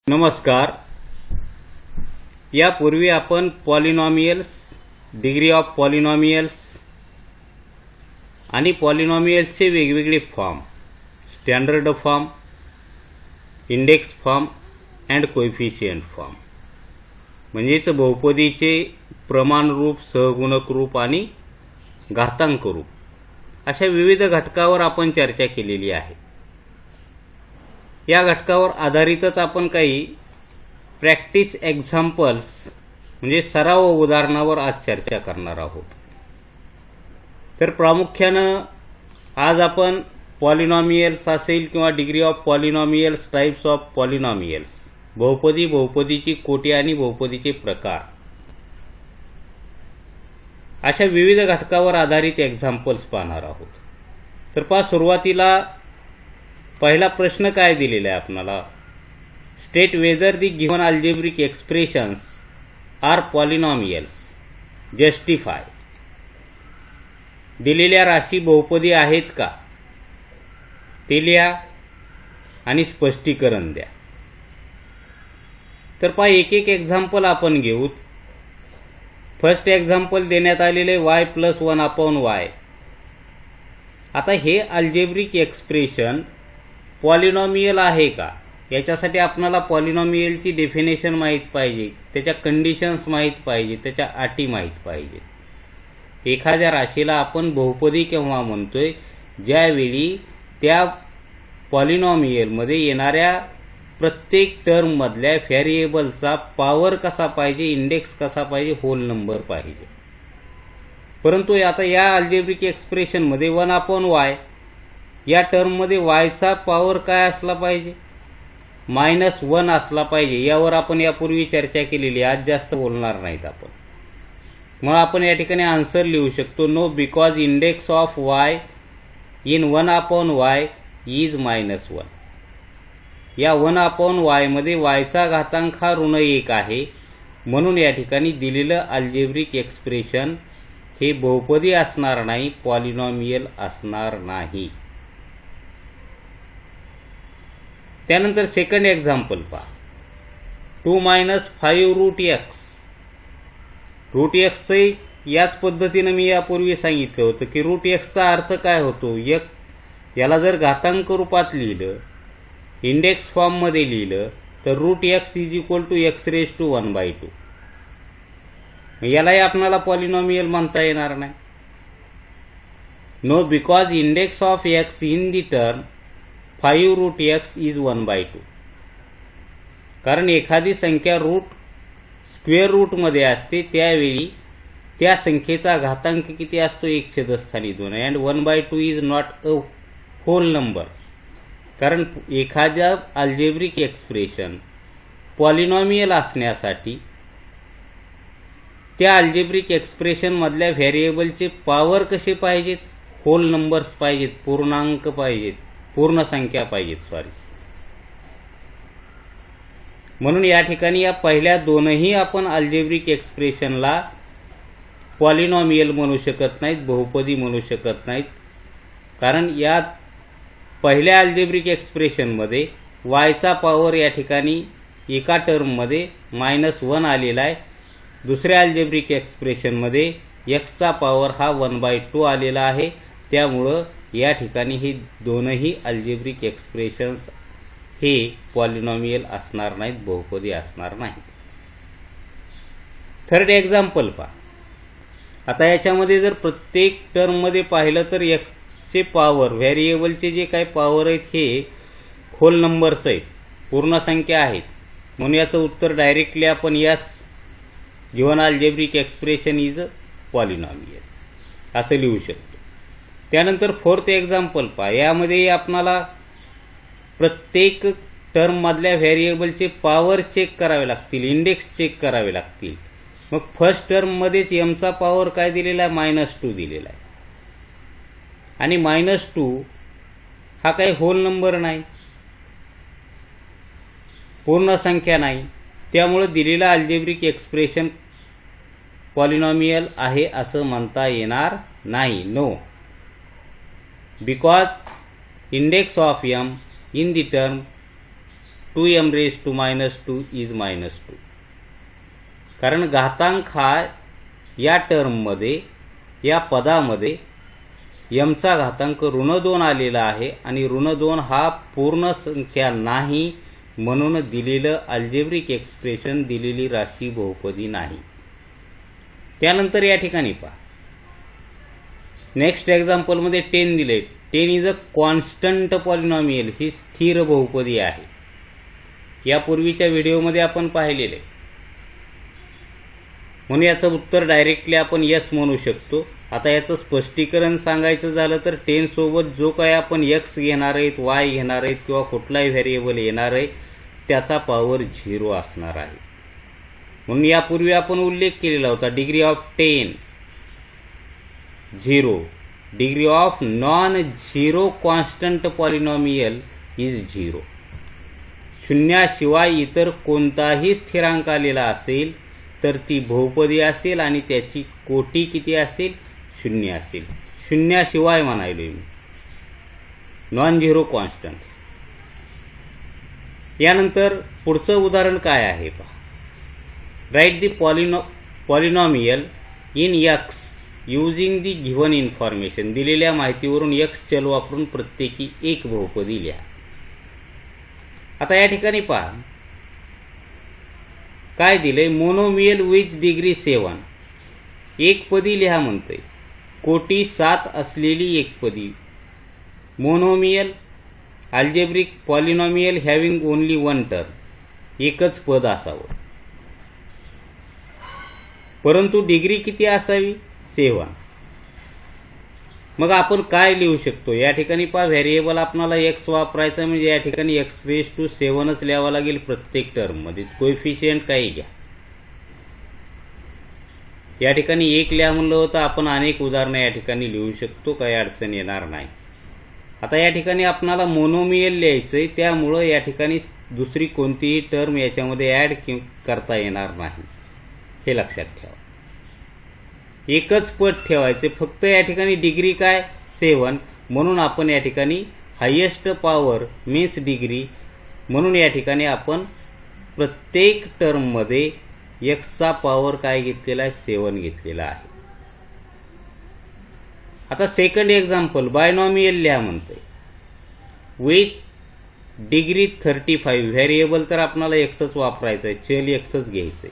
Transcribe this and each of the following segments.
नमस्कार. यापूर्वी आपण पॉलिनॉमियल्स, डिग्री ऑफ पॉलिनॉमियल्स आणि पॉलिनॉमियल्सचे वेगवेगळे form, standard form, index form and coefficient form म्हणजेच बहुपदीचे प्रमाण रूप, सहगुणक रूप आणि घातांक रूप अशा विविध घटकावर आपण चर्चा केलेली आहे. या घटकावर आधारितच आपण काही प्रॅक्टिस एक्झाम्पल्स म्हणजे सराव उदाहरणावर आज चर्चा करणार आहोत. तर प्रामुख्यानं आज आपण पॉलिनॉमियल्स असेल किंवा degree of polynomials, types of polynomials, बहुपदी, बहुपदीची कोटी आणि बहुपदीचे प्रकार अशा विविध घटकावर आधारित एक्झाम्पल्स पाहणार आहोत. तर पहा, सुरुवातीला पहिला प्रश्न काय दिलेला आहे आपल्याला, state whether the given algebraic expressions are polynomials, justify. दिलेल्या राशी बहुपदी आहेत का ते लिहा आणि स्पष्टीकरण द्या. तर पहा, एक एक एक्झाम्पल आपण घेऊ. फर्स्ट एक्झाम्पल देण्यात आलेले y+1/y. आता हे अल्जेब्रिक एक्सप्रेशन पॉलिनॉमियल आहे का, याच्यासाठी आपल्याला पॉलिनॉमियलची डेफिनेशन माहीत पाहिजे, त्याच्या कंडिशन्स माहीत पाहिजे, त्याच्या अटी माहीत पाहिजे. एखाद्या राशीला आपण बहुपदी केव्हा म्हणतोय, ज्यावेळी त्या पॉलिनॉमियलमध्ये येणाऱ्या प्रत्येक टर्ममधल्या व्हेरिएबलचा पॉवर कसा पाहिजे, इंडेक्स कसा पाहिजे, होल नंबर पाहिजे. परंतु आता या अल्जेब्रिक एक्सप्रेशनमध्ये 1/y या टर्ममध्ये yचा पॉवर काय असला पाहिजे, -1 असला पाहिजे. यावर आपण यापूर्वी चर्चा केलेली, आज जास्त बोलणार नाहीत आपण. मग आपण या ठिकाणी आन्सर लिहू शकतो, no because index of y in 1/y is -1. या 1/y मध्ये yचा घातांक हा ऋण 1 आहे. म्हणून या ठिकाणी दिलेलं अल्जेब्रिक एक्सप्रेशन हे बहुपदी असणार नाही, पॉलिनॉमियल असणार नाही. त्यानंतर सेकंड एक्झाम्पल पहा, 2 - 5√x. √x याच पद्धतीनं मी यापूर्वी सांगितलं होतं की √xचा अर्थ काय होतो, याला जर घातांक रूपात लिहिलं, इंडेक्स फॉर्ममध्ये लिहिलं तर √x = x⁻². यालाही आपल्याला पॉलिनॉमियल म्हणता येणार नाही. No because index of x in the term 5√x is 1/2. कारण एखादी संख्या स्क्वेअर रूटमध्ये असते, त्यावेळी त्या संख्येचा घातांक किती असतो, 1/2 and 1/2 is not a whole number. कारण एखाद्या अल्जेब्रिक एक्सप्रेशन पॉलिनॉमियल असण्यासाठी त्या अल्जेब्रिक एक्सप्रेशन मधल्या व्हेरिएबलचे पॉवर कसे पाहिजेत, होल नंबर्स पाहिजेत, पूर्णांक पाहिजेत, पूर्ण संख्या पाहिजेत. म्हणून या ठिकाणी या पहिल्या दोनही आपण अल्जेब्रिक एक्सप्रेशनला पॉलिनॉमियल म्हणू शकत नाहीत, बहुपदी म्हणू शकत नाहीत. कारण या पहिल्या अल्जेब्रिक एक्सप्रेशनमध्ये yचा पॉवर या ठिकाणी एका टर्ममध्ये -1 आलेला आहे. दुसऱ्या अल्जेब्रिक एक्सप्रेशनमध्ये xचा पॉवर हा 1/2 आलेला आहे. त्यामुळं या ठिकाणी हे दोनही अल्जेब्रिक एक्सप्रेशन्स हे पॉलिनॉमियल असणार नाहीत, बहुपदी असणार नाहीत. थर्ड एक्झाम्पल पहा. आता याच्यामध्ये जर प्रत्येक टर्ममध्ये पाहिलं तर चे पॉवर, व्हेरिएबलचे जे काही पॉवर आहेत हे होल नंबर्स आहेत, पूर्ण संख्या आहेत. म्हणून याचं उत्तर डायरेक्टली आपण yes given algebraic expression is polynomial असं लिहू शकतो. त्यानंतर फोर्थ एक्झाम्पल पहा. यामध्ये आपणाला प्रत्येक टर्ममधल्या व्हेरिएबलचे पॉवर चेक करावे लागतील, इंडेक्स चेक करावे लागतील. मग फर्स्ट टर्ममध्येच एमचा पॉवर काय दिलेला आहे, -2 दिलेला आहे. आणि -2 हा काही होल नंबर नाही, पूर्ण संख्या नाही. त्यामुळे दिलेला अल्जेब्रिक एक्सप्रेशन पॉलिनॉमियल आहे असं म्हणता येणार नाही. No because index of m in the term 2m raise to minus 2 is -2. कारण घातांक हा या टर्ममध्ये, या पदामध्ये mचा घातांक -2 आलेला आहे आणि -2 हा पूर्ण संख्या नाही, म्हणून दिलेलं अल्जेब्रिक एक्सप्रेशन, दिलेली राशी बहुपदी नाही. त्यानंतर या ठिकाणी पहा, नेक्स्ट एक्झाम्पलमध्ये 10 दिले. 10 इज अ कॉन्स्टंट पॉलिनॉमियल, ही स्थिर बहुपदी आहे. यापूर्वीच्या व्हिडिओमध्ये आपण पाहिलेले, म्हणून याचं उत्तर डायरेक्टली आपण यस म्हणू शकतो. आता याचं स्पष्टीकरण सांगायचं झालं तर 10 सोबत जो काही आपण x घेणार आहेत, y घेणार आहेत किंवा कुठलाही व्हेरिएबल येणार आहे त्याचा पॉवर 0 असणार आहे. म्हणून यापूर्वी आपण उल्लेख केलेला होता, degree of 10 0, degree of non zero constant polynomial is 0. शून्याशिवाय इतर कोणताही स्थिरांक आलेला असेल तर ती बहुपदी असेल आणि त्याची कोटी किती असेल? 0 असेल. शून्याशिवाय म्हणायलोय मी, नॉन झिरो कॉन्स्टंट्स. यानंतर पुढचं उदाहरण काय आहे पहा. Write the polynomial in x using the given information. दिलेल्या माहितीवरून x चल वापरून प्रत्येकी एक बहुपदी लिहा. आता या ठिकाणी पहा काय दिलंय, मोनोमियल विथ डिग्री 7. एकपदी लिहा म्हणतंय, कोटी 7 असलेली एकपदी. Monomial algebraic polynomial having only 1 term, एकच पद असावं. परंतु डिग्री किती असावी? 7. मग आपण काय लिहू शकतो? या ठिकाणी पहा, व्हेरिएबल आपल्याला x वापरायचा, म्हणजे या ठिकाणी x रेज टू 7च लिहावं लागेल प्रत्येक टर्ममध्ये. कोएफिशियंट काही घ्या. या ठिकाणी 1 लिहा म्हणलं होतं, आपण अनेक उदाहरणं या ठिकाणी लिहू शकतो, काही अडचण येणार नाही. आता या ठिकाणी आपल्याला मोनोमियल लिहायचंय, त्यामुळं या ठिकाणी दुसरी कोणतीही टर्म याच्यामध्ये ऍड करता येणार नाही, हे लक्षात ठेवा. एकच पद ठेवायचे फक्त. या ठिकाणी डिग्री काय? 7, म्हणून आपण या ठिकाणी हायेस्ट पॉवर मीन्स डिग्री, म्हणून या ठिकाणी आपण प्रत्येक टर्ममध्ये एक्सचा पॉवर काय घेतलेला आहे? 7 घेतलेला आहे. आता सेकंड एक्झाम्पल, बायनॉमियल लिहा म्हणतंय विथ डिग्री 35. व्हेरिएबल तर आपल्याला एक्सच वापरायचं आहे, चल एक्सच घ्यायचंय.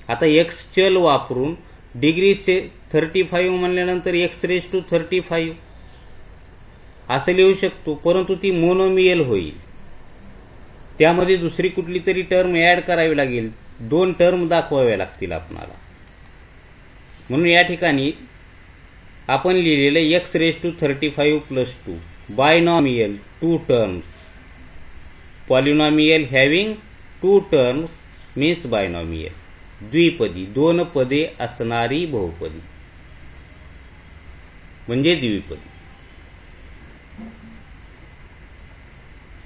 आता एक्स चल वापरून डिग्री 35 म्हणल्यानंतर एक्स रेज टू 35 असं लिहू शकतो, परंतु ती मोनोमियल होईल. त्यामध्ये दुसरी कुठली तरी टर्म ऍड करावी लागेल, 2 टर्म दाखवाव्या लागतील आपल्याला. म्हणून या ठिकाणी आपण लिहिलेलं x raise to 35 plus 2. Binomial 2 terms, polynomial having 2 terms means binomial. द्विपदी 2 पदे असणारी बहुपदी म्हणजे द्विपदी.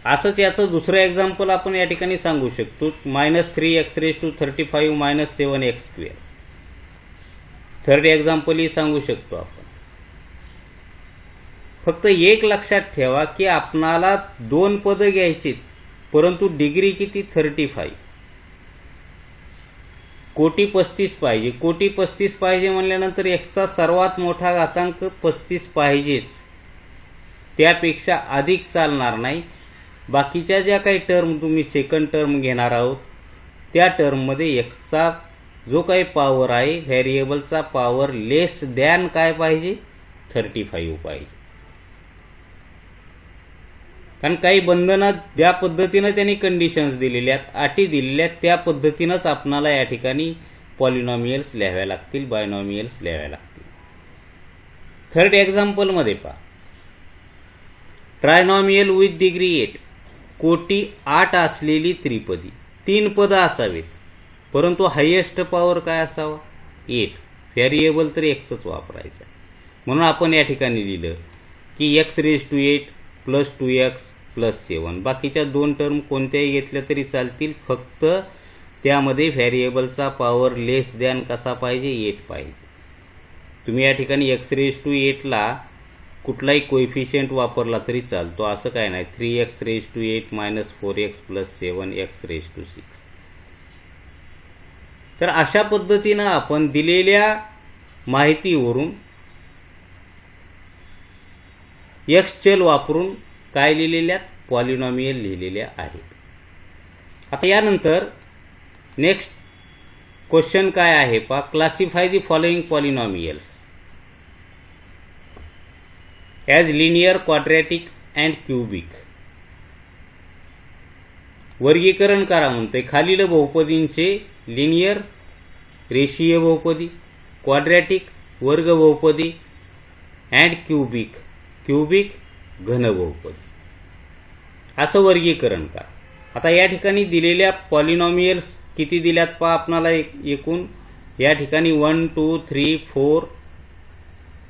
असंच याचं दुसरं एक्झाम्पल आपण या ठिकाणी सांगू शकतो, -3x raise to 35 - 7x². Third example ही सांगू शकतो आपण. फक्त एक लक्षात ठेवा की आपणाला 2 पद घ्यायची, परंतु डिग्री किती? 35. कोटी 35 पाहिजे. कोटी 35 पाहिजे म्हणल्यानंतर एक्सचा सर्वात मोठा घातांक 35 पाहिजेच, त्यापेक्षा अधिक चालणार नाही. बाकीच्या ज्या काही टर्म तुम्ही सेकंड टर्म घेणार आहोत त्या टर्ममध्ये एक्सचा जो काही पॉवर आहे, व्हेरिएबलचा पॉवर लेस दॅन काय पाहिजे? 35 पाहिजे. कारण काही बंधनं ज्या पद्धतीनं त्यांनी कंडिशन्स दिलेल्या आहेत, अटी दिलेल्या आहेत, त्या पद्धतीनंच आपणाला या ठिकाणी पॉलिनॉमियल्स लिहाव्या लागतील, बायनॉमियल्स लिहाव्या लागतील. थर्ड एक्झाम्पलमध्ये पहा, ट्रायनॉमियल विथ डिग्री 8. कोटी 8 असलेली त्रिपदी. 3 पद असावेत, परंतु हायेस्ट पॉवर काय असावा? 8. व्हेरिएबल तर एक्सच वापरायचा. म्हणून आपण या ठिकाणी लिहिलं की x raise to 8 plus 2x plus 7. बाकीच्या 2 टर्म कोणत्याही घेतल्या तरी चालतील, फक्त त्यामध्ये व्हेरिएबलचा पॉवर लेस दॅन कसा पाहिजे? 8 पाहिजे. तुम्ही या ठिकाणी एक्स रेज टू 8 ला कुठलाही कोएफिशियंट वापरला तरी चालतो, असं काय नाही. 3x⁸ - 4x + 7x⁸ तर अशा पद्धतीनं आपण दिलेल्या माहितीवरून x चल वापरून काय लिहिलेल्या पॉलिनॉमियल लिहिलेल्या आहेत. आता यानंतर नेक्स्ट क्वेश्चन काय आहे पहा. Classify the following polynomials as linear, quadratic and cubic. वर्गीकरण करा म्हणते. खालील बहुपदींचे लिनियर रेषीय बहुपदी, क्वाड्रॅटिक वर्ग बहुपदी अँड क्युबिक क्युबिक घन बहुपदी असं वर्गीकरण करा. आता या ठिकाणी दिलेल्या पॉलिनॉमियल्स किती दिल्यात पहा आपणाला. एकूण या ठिकाणी 1 2 3 4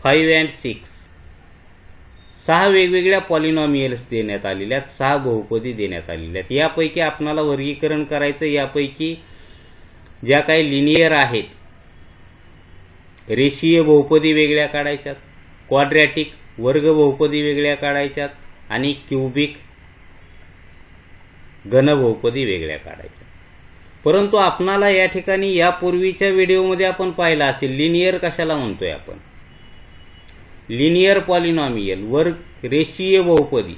5 अँड 6 6 वेगवेगळ्या पॉलिनॉमियल्स देण्यात आलेल्या आहेत, 6 बहुपदी देण्यात आलेल्या आहेत. यापैकी आपणाला वर्गीकरण करायचं. यापैकी ज्या काही लिनियर आहेत, रेषीय बहुपदी वेगळ्या काढायच्यात, क्वाड्रॅटिक वर्ग बहुपदी वेगळ्या काढायच्यात आणि क्युबिक घन बहुपदी वेगळ्या काढायच्या. परंतु आपणाला या ठिकाणी यापूर्वीच्या व्हिडिओमध्ये आपण पाहिलं असेल लिनियर कशाला म्हणतोय आपण. लिनियर पॉलिनॉमियल वर्ग रेषीय बहुपदी,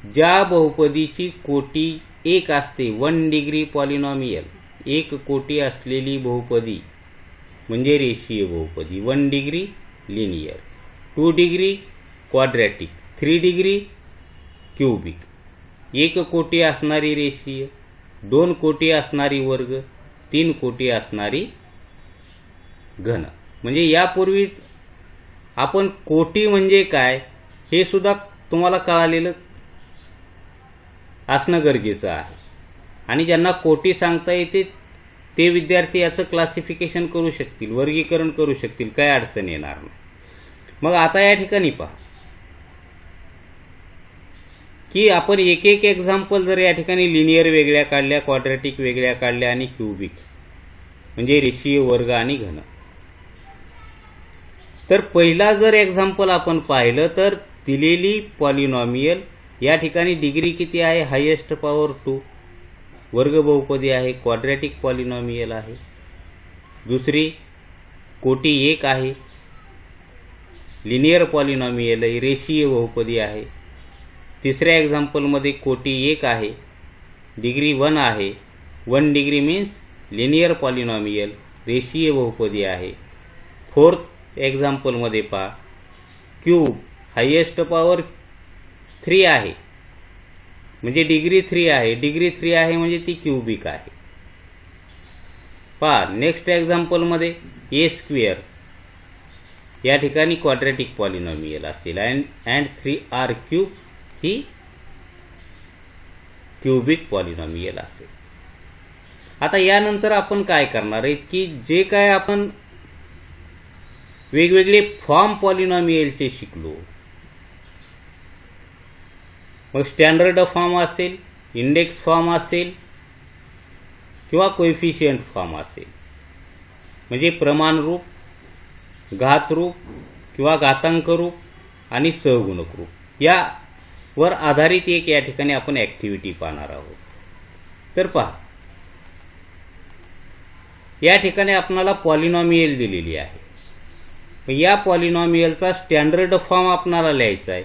ज्या बहुपदीची कोटी 1 असते, 1 डिग्री पॉलिनॉमियल, 1 कोटी असलेली बहुपदी म्हणजे रेषीय बहुपदी. 1 degree linear, 2 degree quadratic, 3 degree cubic. 1 कोटी असणारी रेषीय, 2 कोटी असणारी वर्ग, 3 कोटी असणारी घन. म्हणजे यापूर्वी आपण कोटी म्हणजे काय हे सुद्धा तुम्हाला कळालेलं असणं गरजेचं आहे. आणि ज्यांना कोटी सांगता येते ते विद्यार्थी याचं क्लासिफिकेशन करू शकतील, वर्गीकरण करू शकतील, काय अडचण येणार नाही. मग आता या ठिकाणी पहा की आपण एक एक एक्झाम्पल जर या ठिकाणी लिनियर वेगळ्या काढल्या, क्वाड्रॅटिक वेगळ्या काढल्या आणि क्युबिक म्हणजे रेषीय वर्ग आणि घन. तर पहिला जर एक्झाम्पल आपण पाहिलं तर दिलेली पॉलिनॉमियल या ठिकाणी डिग्री किती आहे, हायेस्ट पॉवर 2, वर्ग बहुपदी आहे, क्वाड्रॅटिक पॉलिनॉमियल आहे. दुसरी कोटी 1 आहे, लिनियर पॉलिनॉमियल आहे, रेषीय बहुपदी आहे. तिसऱ्या एक्झाम्पलमध्ये कोटी 1 आहे, डिग्री 1 आहे. 1 डिग्री मीन्स लिनियर पॉलिनॉमियल, रेषीय बहुपदी आहे. फोर्थ एक्झाम्पलमध्ये पहा क्यूब हायेस्ट पॉवर 3 आहे म्हणजे डिग्री 3 आहे. डिग्री 3 आहे म्हणजे ती क्युबिक आहे. पहा नेक्स्ट एक्झाम्पलमध्ये ए स्क्वेअर या ठिकाणी क्वाड्रॅटिक पॉलिनॉमियल असेल and 3r cube he cubic polynomial असेल. आता यानंतर आपण काय करणार आहे की जे काय आपण वेगवेगळे फॉर्म पॉलिनॉमियलचे शिकलो, मग स्टँडर्ड फॉर्म असेल, इंडेक्स फॉर्म असेल किंवा कोएफिशियंट फॉर्म असेल, म्हणजे प्रमाणरूप, घातरूप किंवा घातांक रूप आणि सहगुणक रूप, यावर आधारित एक या ठिकाणी आपण ऍक्टिव्हिटी पाहणार आहोत. तर पहा या ठिकाणी आपल्याला पॉलिनॉमियल दिलेली आहे. या पॉलिनॉमियलचा स्टँडर्ड फॉर्म आपल्याला लिहायचा आहे,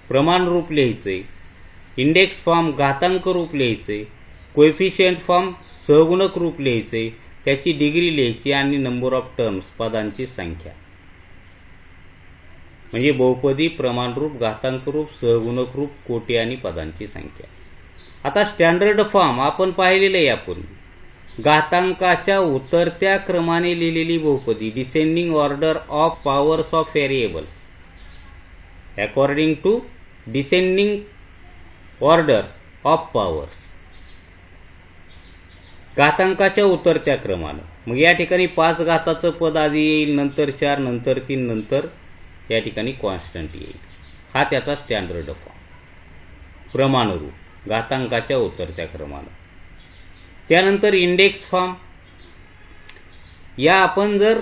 प्रमाण रूप लिहायचंय, इंडेक्स फॉर्म घातांक रूप लिहायचंय, कोएफिशियंट फॉर्म सहगुणक रूप लिहायचंय, त्याची डिग्री लिहायची आणि नंबर ऑफ टर्म्स पदांची संख्या म्हणजे बहुपदी, प्रमाणरूप, घातांक रूप, सहगुणक रूप, कोटी आणि पदांची संख्या. आता स्टँडर्ड फॉर्म आपण पाहिलेलं आहे यापूर्वी. घातांकाच्या उतरत्या क्रमाने लिहिलेली बहुपदी, descending order of powers of variables according to descending order of powers, घातांकाच्या उतरत्या क्रमानं. मग या ठिकाणी 5 घाताचं पद आधी येईल, नंतर 4, नंतर 3, नंतर या ठिकाणी कॉन्स्टंट येईल. हा त्याचा स्टँडर्ड फॉर्म, प्रमाणरूप, घातांकाच्या उतरत्या क्रमानं. त्यानंतर इंडेक्स फॉर्म, या आपण जर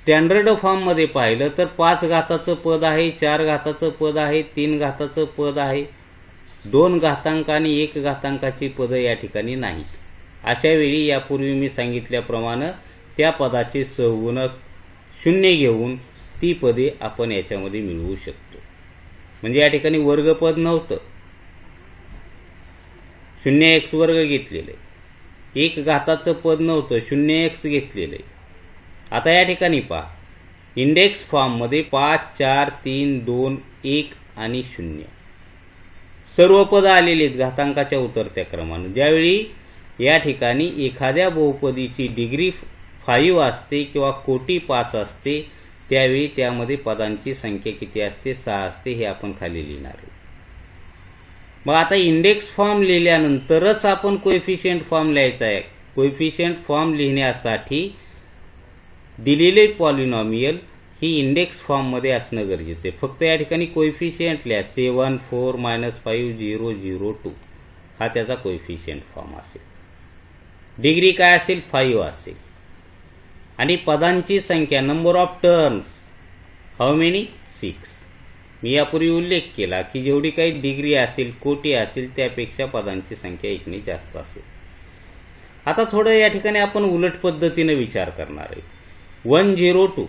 स्टँडर्ड फॉर्ममध्ये पाहिलं तर 5 घाताचं पद आहे, 4 घाताचं पद आहे, 3 घाताचं पद आहे, 2 घातांक आणि 1 घातांकाची पदं या ठिकाणी नाहीत. अशा वेळी यापूर्वी मी सांगितल्याप्रमाणे त्या पदाचे सहगुणक 0 घेऊन ती पदे आपण याच्यामध्ये मिळवू शकतो. म्हणजे या ठिकाणी वर्गपद नव्हतं, 0x वर्ग घेतलेलं आहे. 1 घाताचं पद नव्हतं, 0x घेतलेलं आहे. आता या ठिकाणी पहा, इंडेक्स फॉर्ममध्ये 5, 4, 3, 2, 1 आणि 0 सर्व पद आलेली आहेत घातांकाच्या उतरत्या क्रमाने. ज्यावेळी या ठिकाणी एखाद्या बहुपदीची डिग्री 5 असते किंवा कोटी 5 असते, त्यावेळी त्यामध्ये पदांची संख्या किती असते? 6 असते. हे आपण खाली लिहिणार आहे. मग आता इंडेक्स फॉर्म लिहिल्यानंतरच आपण कोएफिशियंट फॉर्म लिहायचा आहे. कोएफिशियंट फॉर्म लिहिण्यासाठी दिलेले पॉलिनॉमियल ही इंडेक्स फॉर्ममध्ये असणं गरजेचं आहे. फक्त या ठिकाणी कोएफिशियंट लिहा. 7, 4, -5, 0, 0, 2 हा त्याचा कोएफिशियंट फॉर्म असेल. डिग्री काय असेल? 5 असेल. आणि पदांची संख्या, number of terms, how many? 6. मी यापूर्वी उल्लेख केला की जेवढी काही डिग्री असेल, कोटी असेल, त्यापेक्षा पदांची संख्या 1ने जास्त असेल. आता थोडं या ठिकाणी आपण उलट पद्धतीने विचार करणार आहे. 102.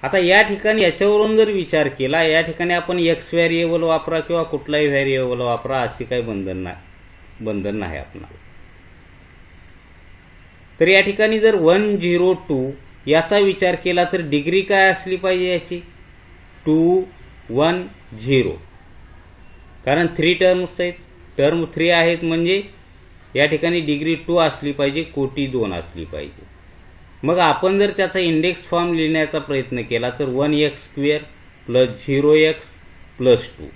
आता या ठिकाणी याच्यावरून जर विचार केला, या ठिकाणी आपण एक्स व्हेरिएबल वापरा किंवा कुठलाही व्हेरिएबल वापरा, असे काही बंधन नाही आपणाला. तर या ठिकाणी जर 102 याचा विचार केला तर डिग्री काय असली पाहिजे याची? 210. कारण 3 टर्म्स आहेत, टर्म 3 आहेत, म्हणजे या ठिकाणी डिग्री 2 असली पाहिजे, कोटी 2 असली पाहिजे. मग आपण जर त्याचा इंडेक्स फॉर्म लिहिण्याचा प्रयत्न केला तर 1x² + 0x + 2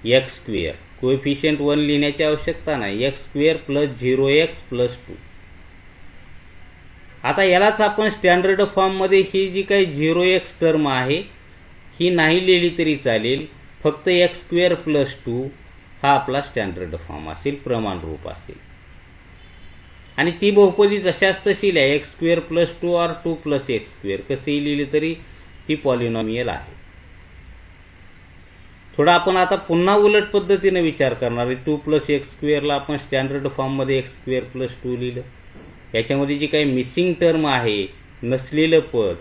x². कोएफिशियंट 1 लिहिण्याची आवश्यकता नाही. x² + 0x + 2. आता यालाच आपण स्टँडर्ड फॉर्ममध्ये ही जी काही 0x टर्म आहे ही नाही लिहिली तरी चालेल. फक्त x² + 2 हा आपला स्टँडर्ड फॉर्म असेल, प्रमाण रूप असेल. आणि ती बहुपदी जशाच तशी लिहा, x² + 2 और 2 + x². कसेही लिहिले तरी ती पॉलिनॉमियल आहे. थोडा आपण आता पुन्हा उलट पद्धतीने विचार करणार आहे. 2 + x² ला आपण स्टँडर्ड फॉर्ममध्ये x² + 2 लिहिलं. याच्यामध्ये जी काही मिसिंग टर्म आहे, नसलेलं पद,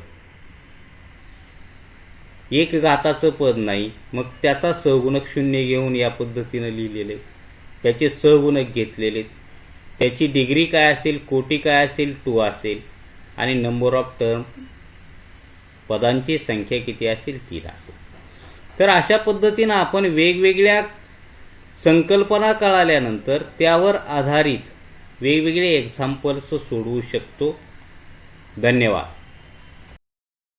1 घाताचं पद नाही, मग त्याचा सहगुणक 0 घेऊन या पद्धतीने लिहिलेले, त्याचे सहगुणक घेतलेले, त्याची डिग्री काय असेल, कोटी काय असेल, 2 असेल. आणि नंबर ऑफ टर्म, पदांची संख्या किती असेल? 3 असेल. तर अशा पद्धतीनं आपण वेगवेगळ्या संकल्पना कळाल्यानंतर त्यावर आधारित वेगवेगळे एक्झाम्पल्स सोडवू शकतो. धन्यवाद.